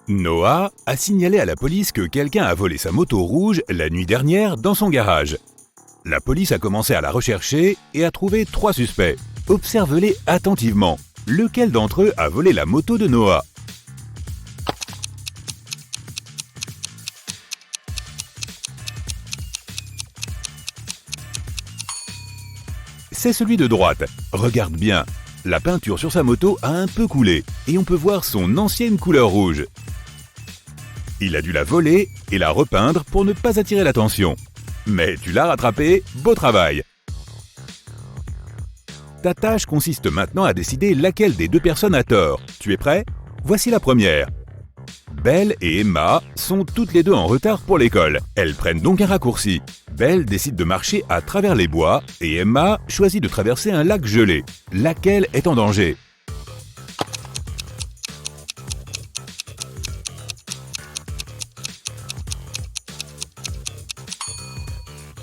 Noah a signalé à la police que quelqu'un a volé sa moto rouge la nuit dernière dans son garage. La police a commencé à la rechercher et a trouvé 3 suspects. Observez-les attentivement. Lequel d'entre eux a volé la moto de Noah? C'est celui de droite. Regarde bien. La peinture sur sa moto a un peu coulé et on peut voir son ancienne couleur rouge. Il a dû la voler et la repeindre pour ne pas attirer l'attention. Mais tu l'as rattrapé, beau travail! Ta tâche consiste maintenant à décider laquelle des 2 personnes a tort. Tu es prêt? Voici la première. Belle et Emma sont toutes les 2 en retard pour l'école. Elles prennent donc un raccourci. Belle décide de marcher à travers les bois et Emma choisit de traverser un lac gelé. Laquelle est en danger?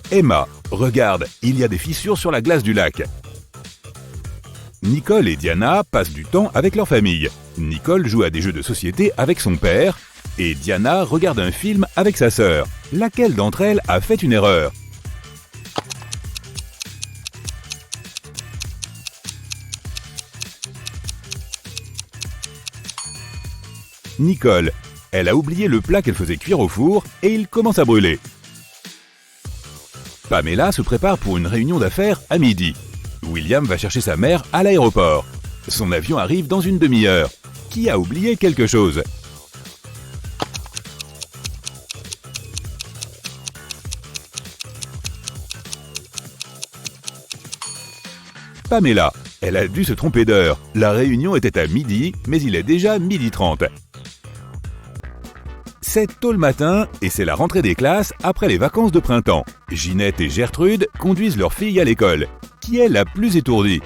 Emma, regarde, il y a des fissures sur la glace du lac. Nicole et Diana passent du temps avec leur famille. Nicole joue à des jeux de société avec son père et Diana regarde un film avec sa sœur. Laquelle d'entre elles a fait une erreur? Nicole, elle a oublié le plat qu'elle faisait cuire au four et il commence à brûler. Pamela se prépare pour une réunion d'affaires à midi. William va chercher sa mère à l'aéroport. Son avion arrive dans une demi-heure. Qui a oublié quelque chose? Pamela, elle a dû se tromper d'heure. La réunion était à midi, mais il est déjà 12h30. C'est tôt le matin et c'est la rentrée des classes après les vacances de printemps. Ginette et Gertrude conduisent leur fille à l'école. Qui est la plus étourdie?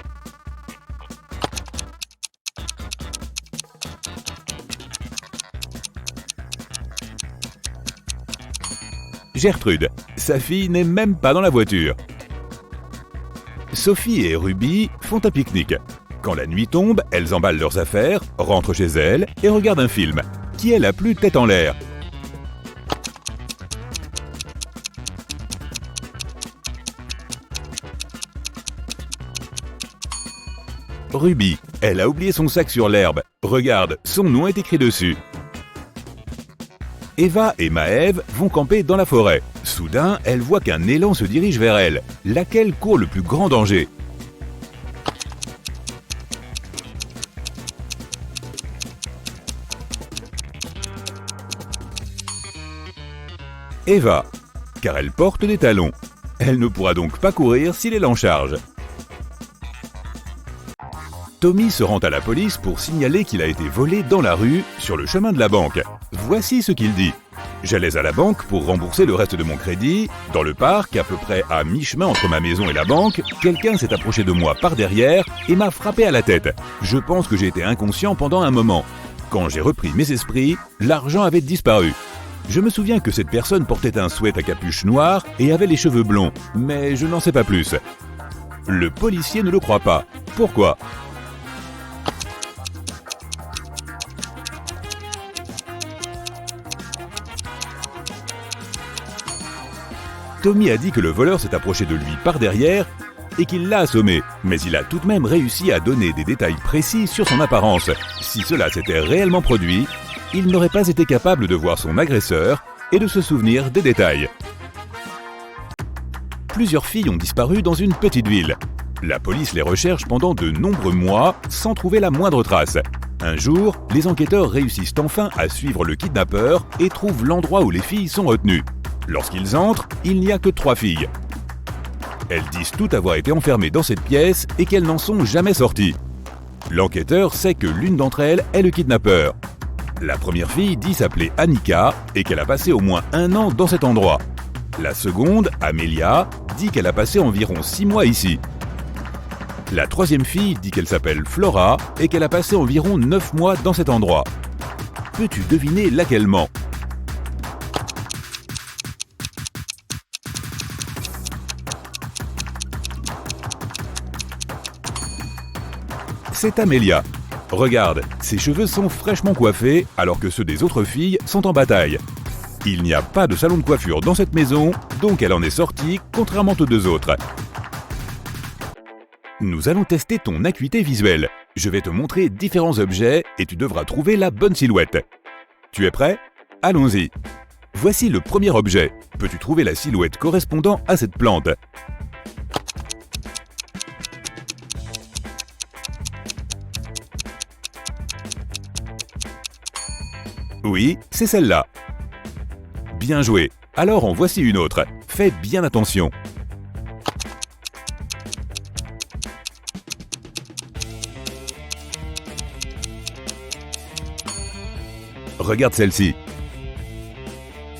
Gertrude, sa fille n'est même pas dans la voiture. Sophie et Ruby font un pique-nique. Quand la nuit tombe, elles emballent leurs affaires, rentrent chez elles et regardent un film. Qui est la plus tête en l'air? Ruby, elle a oublié son sac sur l'herbe. Regarde, son nom est écrit dessus. Eva et Maëve vont camper dans la forêt. Soudain, elles voient qu'un élan se dirige vers elles. Laquelle court le plus grand danger? Eva, car elle porte des talons. Elle ne pourra donc pas courir si l'élan charge. Tommy se rend à la police pour signaler qu'il a été volé dans la rue, sur le chemin de la banque. Voici ce qu'il dit. J'allais à la banque pour rembourser le reste de mon crédit. Dans le parc, à peu près à mi-chemin entre ma maison et la banque, quelqu'un s'est approché de moi par derrière et m'a frappé à la tête. Je pense que j'ai été inconscient pendant un moment. Quand j'ai repris mes esprits, l'argent avait disparu. Je me souviens que cette personne portait un sweat à capuche noire et avait les cheveux blonds, mais je n'en sais pas plus. Le policier ne le croit pas. Pourquoi? Tommy a dit que le voleur s'est approché de lui par derrière et qu'il l'a assommé, mais il a tout de même réussi à donner des détails précis sur son apparence. Si cela s'était réellement produit, il n'aurait pas été capable de voir son agresseur et de se souvenir des détails. Plusieurs filles ont disparu dans une petite ville. La police les recherche pendant de nombreux mois sans trouver la moindre trace. Un jour, les enquêteurs réussissent enfin à suivre le kidnappeur et trouvent l'endroit où les filles sont retenues. Lorsqu'ils entrent, il n'y a que 3 filles. Elles disent toutes avoir été enfermées dans cette pièce et qu'elles n'en sont jamais sorties. L'enquêteur sait que l'une d'entre elles est le kidnappeur. La première fille dit s'appeler Annika et qu'elle a passé au moins 1 an dans cet endroit. La seconde, Amelia, dit qu'elle a passé environ 6 mois ici. La troisième fille dit qu'elle s'appelle Flora et qu'elle a passé environ 9 mois dans cet endroit. Peux-tu deviner laquelle ment? C'est Amelia. Regarde, ses cheveux sont fraîchement coiffés alors que ceux des autres filles sont en bataille. Il n'y a pas de salon de coiffure dans cette maison, donc elle en est sortie, contrairement aux deux autres. Nous allons tester ton acuité visuelle. Je vais te montrer différents objets et tu devras trouver la bonne silhouette. Tu es prêt? Allons-y. Voici le premier objet. Peux-tu trouver la silhouette correspondant à cette plante? Oui, c'est celle-là. Bien joué. Alors en voici une autre. Fais bien attention. Regarde celle-ci.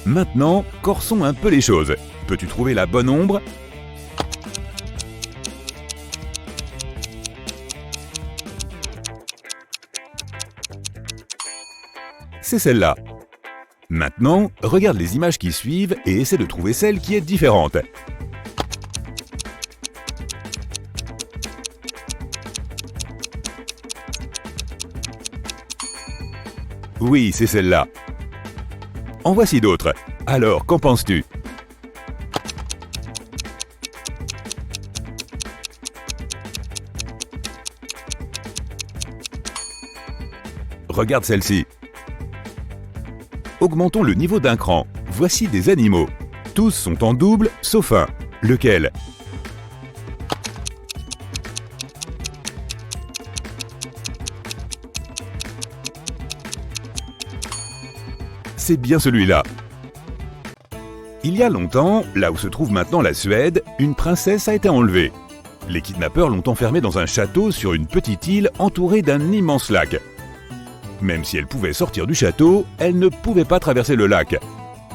Maintenant, corsons un peu les choses. Peux-tu trouver la bonne ombre? C'est celle-là. Maintenant, regarde les images qui suivent et essaie de trouver celle qui est différente. Oui, c'est celle-là. En voici d'autres. Alors, qu'en penses-tu? Regarde celle-ci. Augmentons le niveau d'un cran. Voici des animaux. Tous sont en double, sauf un. Lequel? C'est bien celui-là. Il y a longtemps, là où se trouve maintenant la Suède, une princesse a été enlevée. Les kidnappeurs l'ont enfermée dans un château sur une petite île entourée d'un immense lac. Même si elle pouvait sortir du château, elle ne pouvait pas traverser le lac.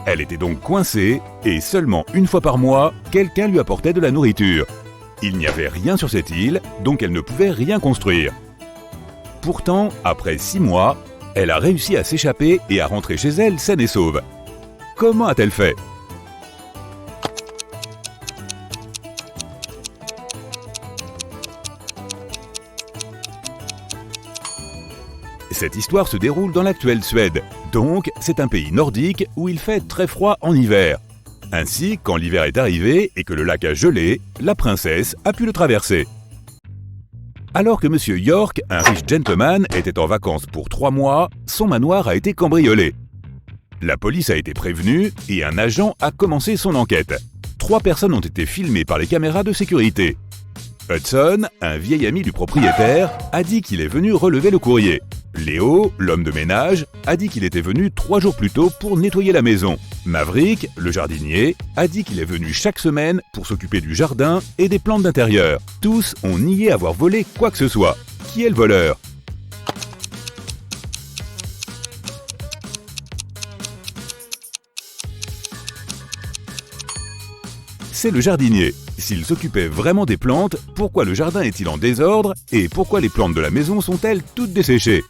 Elle était donc coincée et seulement une fois par mois, quelqu'un lui apportait de la nourriture. Il n'y avait rien sur cette île, donc elle ne pouvait rien construire. Pourtant, après 6 mois, elle a réussi à s'échapper et à rentrer chez elle saine et sauve. Comment a-t-elle fait? Cette histoire se déroule dans l'actuelle Suède, donc c'est un pays nordique où il fait très froid en hiver. Ainsi, quand l'hiver est arrivé et que le lac a gelé, la princesse a pu le traverser. Alors que M. York, un riche gentleman, était en vacances pour 3 mois, son manoir a été cambriolé. La police a été prévenue et un agent a commencé son enquête. 3 personnes ont été filmées par les caméras de sécurité. Hudson, un vieil ami du propriétaire, a dit qu'il est venu relever le courrier. Léo, l'homme de ménage, a dit qu'il était venu 3 jours plus tôt pour nettoyer la maison. Maverick, le jardinier, a dit qu'il est venu chaque semaine pour s'occuper du jardin et des plantes d'intérieur. Tous ont nié avoir volé quoi que ce soit. Qui est le voleur? C'est le jardinier. S'il s'occupait vraiment des plantes, pourquoi le jardin est-il en désordre et pourquoi les plantes de la maison sont-elles toutes desséchées?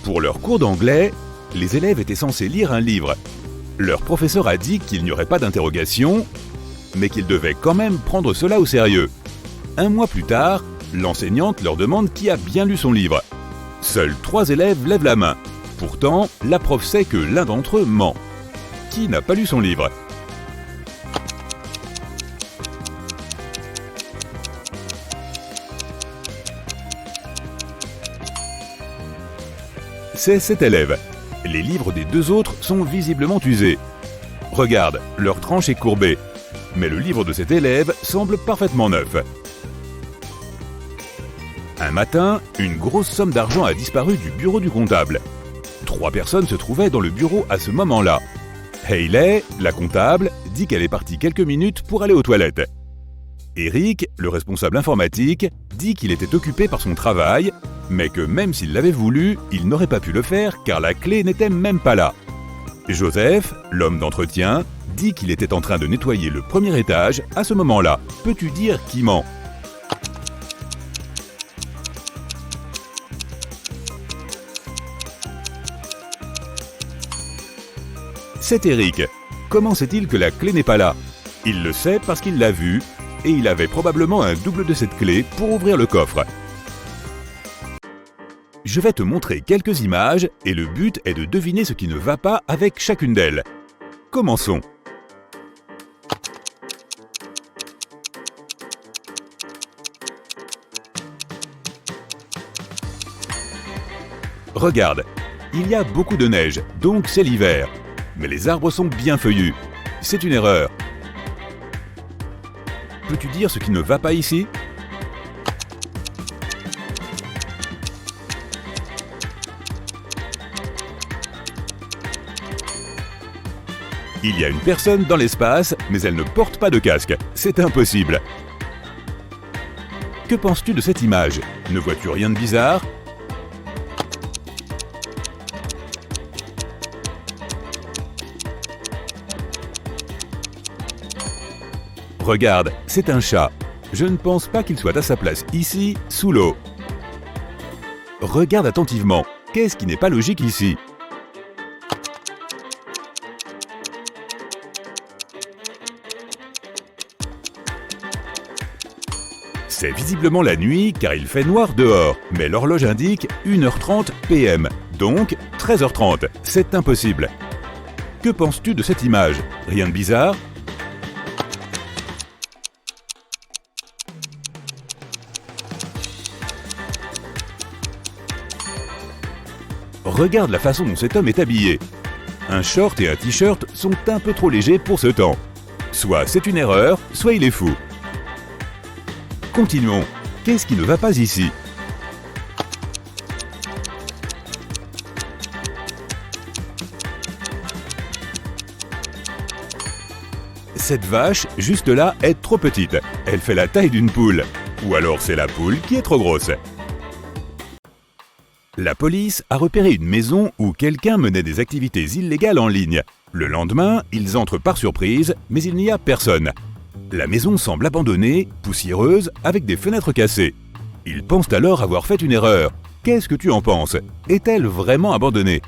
Pour leur cours d'anglais, les élèves étaient censés lire un livre. Leur professeur a dit qu'il n'y aurait pas d'interrogation, mais qu'ils devaient quand même prendre cela au sérieux. 1 mois plus tard, l'enseignante leur demande qui a bien lu son livre. Seuls 3 élèves lèvent la main. Pourtant, la prof sait que l'un d'entre eux ment. Qui n'a pas lu son livre? C'est cet élève. Les livres des 2 autres sont visiblement usés. Regarde, leur tranche est courbée. Mais le livre de cet élève semble parfaitement neuf. Un matin, une grosse somme d'argent a disparu du bureau du comptable. 3 personnes se trouvaient dans le bureau à ce moment-là. Hayley, la comptable, dit qu'elle est partie quelques minutes pour aller aux toilettes. Eric, le responsable informatique, dit qu'il était occupé par son travail, mais que même s'il l'avait voulu, il n'aurait pas pu le faire car la clé n'était même pas là. Joseph, l'homme d'entretien, dit qu'il était en train de nettoyer le premier étage à ce moment-là. Peux-tu dire qui ment? C'est Eric. Comment sait-il que la clé n'est pas là? Il le sait parce qu'il l'a vue, et il avait probablement un double de cette clé pour ouvrir le coffre. Je vais te montrer quelques images et le but est de deviner ce qui ne va pas avec chacune d'elles. Commençons. Regarde, il y a beaucoup de neige, donc c'est l'hiver. Mais les arbres sont bien feuillus. C'est une erreur. Peux-tu dire ce qui ne va pas ici ? Il y a une personne dans l'espace, mais elle ne porte pas de casque. C'est impossible. Que penses-tu de cette image ? Ne vois-tu rien de bizarre ? Regarde, c'est un chat. Je ne pense pas qu'il soit à sa place ici, sous l'eau. Regarde attentivement. Qu'est-ce qui n'est pas logique ici ? C'est visiblement la nuit car il fait noir dehors, mais l'horloge indique 1h30 PM, donc 13h30. C'est impossible. Que penses-tu de cette image ? Rien de bizarre ? Regarde la façon dont cet homme est habillé. Un short et un t-shirt sont un peu trop légers pour ce temps. Soit c'est une erreur, soit il est fou. Continuons. Qu'est-ce qui ne va pas ici ? Cette vache, juste là, est trop petite. Elle fait la taille d'une poule. Ou alors c'est la poule qui est trop grosse. La police a repéré une maison où quelqu'un menait des activités illégales en ligne. Le lendemain, ils entrent par surprise, mais il n'y a personne. La maison semble abandonnée, poussiéreuse, avec des fenêtres cassées. Ils pensent alors avoir fait une erreur. Qu'est-ce que tu en penses ? Est-elle vraiment abandonnée ?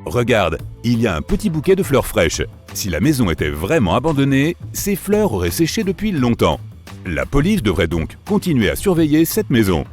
Regarde, il y a un petit bouquet de fleurs fraîches. Si la maison était vraiment abandonnée, ces fleurs auraient séché depuis longtemps. La police devrait donc continuer à surveiller cette maison.